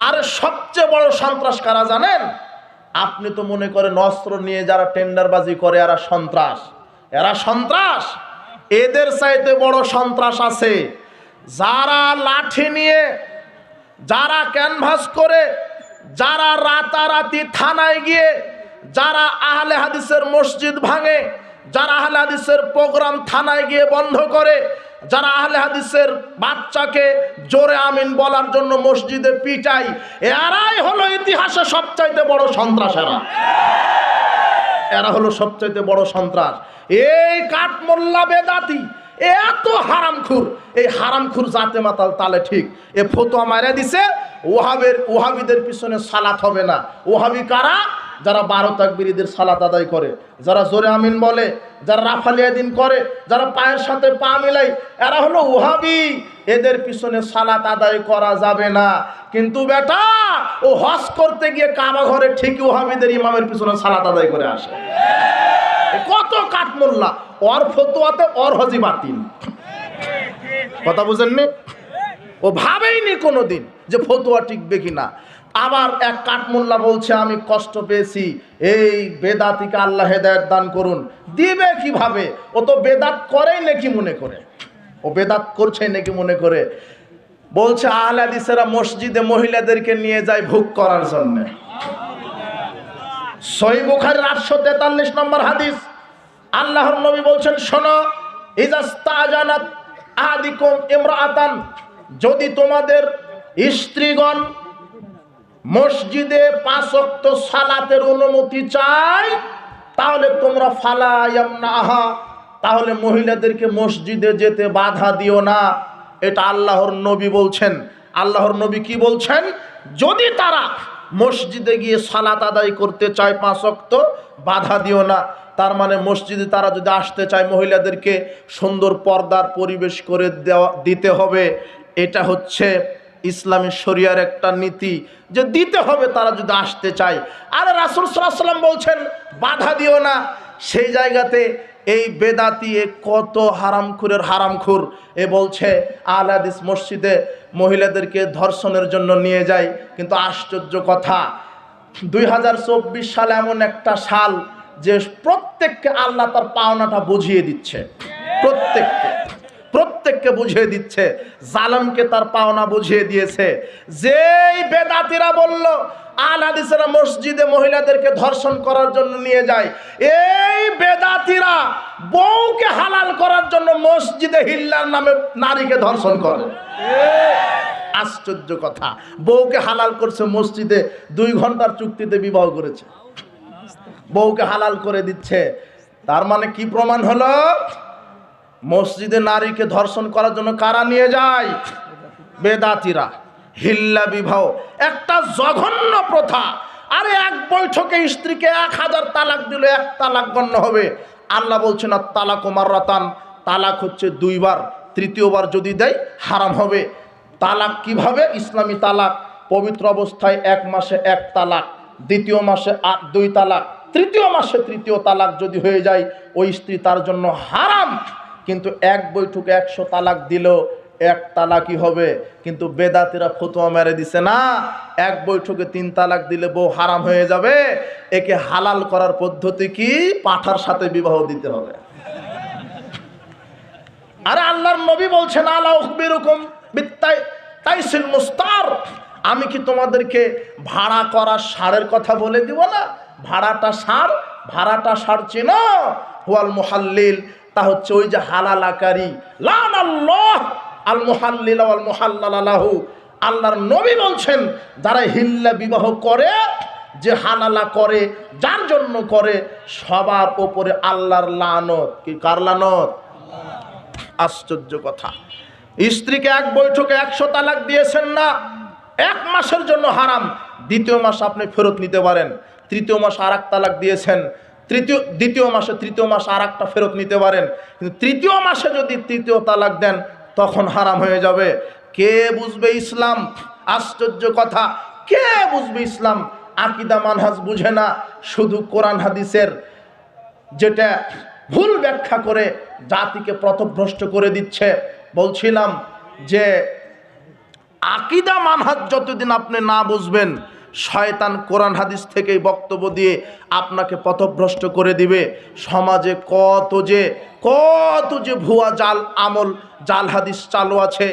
আর সবচেয়ে বড় সন্ত্রাস কারা জানেন? আপনি তো মনে করেন অস্ত্র নিয়ে যারা টেন্ডারবাজি করে এরা সন্ত্রাস, এরা সন্ত্রাস। এদের চাইতে বড় সন্ত্রাস আছে যারা লাঠি নিয়ে, যারা ক্যানভাস করে, যারা রাতারাতি থানায় গিয়ে, যারা আহলে হাদিসের মসজিদ ভাঙে, যারা আহলে হাদিসের প্রোগ্রাম থানায় গিয়ে বন্ধ করে, যারা আহলে হাদিসের বাচ্চাকে জোরে আমিন বলার জন্য মসজিদে পিটাই, এরাই হলো ইতিহাসে সবচাইতে বড় সন্ত্রাস। এরা হলো সবচাইতে বড় সন্ত্রাস। এই কাঠমোল্লা বেদাতি এত হারামখুর, এই হারামখুর জাতে মাতাল তালে ঠিক এ ফতোয়া মারা দিছে ওহাবিদের পিছনে সালাত হবে না। ওহাবি কারা? যারা 12 তাকবীরীদের সালাত আদায় করে, যারা জোরে আমিন বলে, যারা রাফালিয়া দিন করে, যারা পায়ের সাথে পা মিলাই, এরা হলো ওহাবি। এদের পিছনে সালাত আদায় করা যাবে না। কিন্তু বেটা ও হজ করতে গিয়ে কাবা ঘরে ঠিকই ওহাবিদের ইমামের পিছনে সালাত আদায় করে আসে। কত কাঠমোল্লা, ওর ফতোয়াতে ওর হজি বাতিল। কথা বুঝেননি? ও ভাবেইনি কোনোদিন যে ফতোয়া টিকবে কিনা। আবার এক কাঠমোল্লা বলছে আমি কষ্ট পেয়েছি, এই বেদাতিকে আল্লাহ হেদায়েত দান করুন। দিবে কিভাবে? ও তো বেদাত করেই নাকি মনে করে, ও বেদাত করছে নাকি মনে করে। বলছে আহলে হাদিসেরা মসজিদে মহিলাদেরকে নিয়ে যায় ভোগ করার জন্য। সহিহ বুখারীর 843 নম্বর হাদিস, আল্লাহর নবী বলছেন, শোনো, ইজাস্তাজানাত আহাদিকুম ইমরাআতান, যদি তোমাদের স্ত্রীগণ মসজিদে 5 ওয়াক্ত সালাতের অনুমতি চায়, তাহলে তোমরা ফালা ইয়ামনাহা, তাহলে মহিলাদেরকে মসজিদে যেতে বাধা দিও না। এটা আল্লাহর নবী বলছেন। আল্লাহর নবী কি বলছেন? যদি তারা মসজিদে গিয়ে সালাত আদায় করতে চায় 5 ওয়াক্ত, বাধা দিও না। তার মানে মসজিদে তারা যদি আসতে চায় মহিলাদেরকে সুন্দর পর্দার পরিবেশ করে দিতে হবে। এটা হচ্ছে ইসলামী শরিয়ার একটা নীতি যে দিতে হবে তারা যদি আসতে চায়। আর রাসূল সাল্লাল্লাহু আলাইহি ওয়াসাল্লাম বলছেন বাধা দিও না। সেই জায়গাতে এই বেদাতি কত হারামখুরের হারামখুর, এ বলছে আহলে হাদিস মসজিদে মহিলাদেরকে ধর্ষণের জন্য নিয়ে যায়। কিন্তু আশ্চর্য কথা, 2024 সাল এমন একটা সাল যে প্রত্যেককে আল্লাহ তার পাওনাটা বুঝিয়ে দিচ্ছে। প্রত্যেককে বুঝিয়ে দিচ্ছে। জালেমকে তার পাওনা বুঝিয়ে দিয়েছে। যেই বেদাতিরা বলল আহলে হাদিসেরা মসজিদে মহিলাদেরকে ধর্ষণ করার জন্য নিয়ে যায়, এই বেদাতিরা বউকে হালাল করার জন্য মসজিদে হিল্লার নামে নারীকে ধর্ষণ করে। আশ্চর্য কথা, বউকে হালাল করছে মসজিদে, 2 ঘন্টার চুক্তিতে বিবাহ করেছে, বউকে হালাল করে দিচ্ছে। তার মানে কি প্রমাণ হলো? মসজিদে নারীকে ধর্ষণ করার জন্য কারা নিয়ে যায়? বেদাতিরা। হিল্লা বিবাহ একটা জঘন্য প্রথা। আরে এক বৈঠকে স্ত্রীকে 1000 তালাক দিলে 1 তালাক গণ্য হবে। আল্লাহ বলছেন আর তালাক মাররাতান, তালাক হচ্ছে 2 বার, তৃতীয়বার যদি দেয় হারাম হবে। তালাক কিভাবে? ইসলামী তালাক পবিত্র অবস্থায় 1 মাসে 1 তালাক, দ্বিতীয় মাসে 2 তালাক, তৃতীয় মাসে 3য় তালাক যদি হয়ে যায় ওই স্ত্রী তার জন্য হারাম। কিন্তু এক বৈঠকে 100 তালাক দিলেও 1 তালাকই হবে। কিন্তু বেদাতিরা ফতোয়া মেরে দিছে না, এক বৈঠকে 3 তালাক দিলে বউ হারাম হয়ে যাবে। একে হালাল করার পদ্ধতি কি? পাঠার সাথে বিবাহ দিতে হবে। আরে আল্লাহর নবী বলছেন আলা উখবিরুকুম বিত্তাইসিল মুস্তার, আমি কি তোমাদেরকে ভাড়া করা ষাঁড়ের কথা বলে দিব না? ভাড়াটা ষাঁড় চেনো? হুয়াল মুহাল্লিল, তা হচ্ছে ওই যে হালালাকারী। লানাল্লাহ আল মুহাল্লিল ওয়াল মুহাল্লাল লাহু, আল্লাহর নবী বলছেন যারা হিল্লা বিবাহ করে, যে হালালা করে, যার জন্য করে, সবার উপরে আল্লাহর লানত। কি কার লানত? আশ্চর্য কথা, স্ত্রীকে এক বৈঠকে 100 তালাক দিয়েছেন না, 1 মাসের জন্য হারাম। দ্বিতীয় মাস আপনি ফেরত নিতে পারেন। তৃতীয় মাস আর 1 তালাক দিয়েছেন, দ্বিতীয় মাসে তৃতীয় মাস আর 1টা ফেরত নিতে পারেন। কিন্তু তৃতীয় মাসে যদি 3য় তালাক দেন তখন হারাম হয়ে যাবে। কে বুঝবে ইসলাম? আশ্চর্য কথা, কে বুঝবে ইসলাম? আকীদা মানহাজ বুঝে না, শুধু কোরআন হাদিসের যেটা ভুল ব্যাখ্যা করে জাতিকে পথভ্রষ্ট করে দিচ্ছে। বলছিলাম যে আকীদা মানহাজ যতদিন আপনি না বুঝবেন, শয়তান কোরআন হাদিস থেকেই বক্তব্য দিয়ে আপনাকে পথভ্রষ্ট করে দিবে। সমাজে কত যে ভুয়া জাল আমল, জাল হাদিস চালু আছে।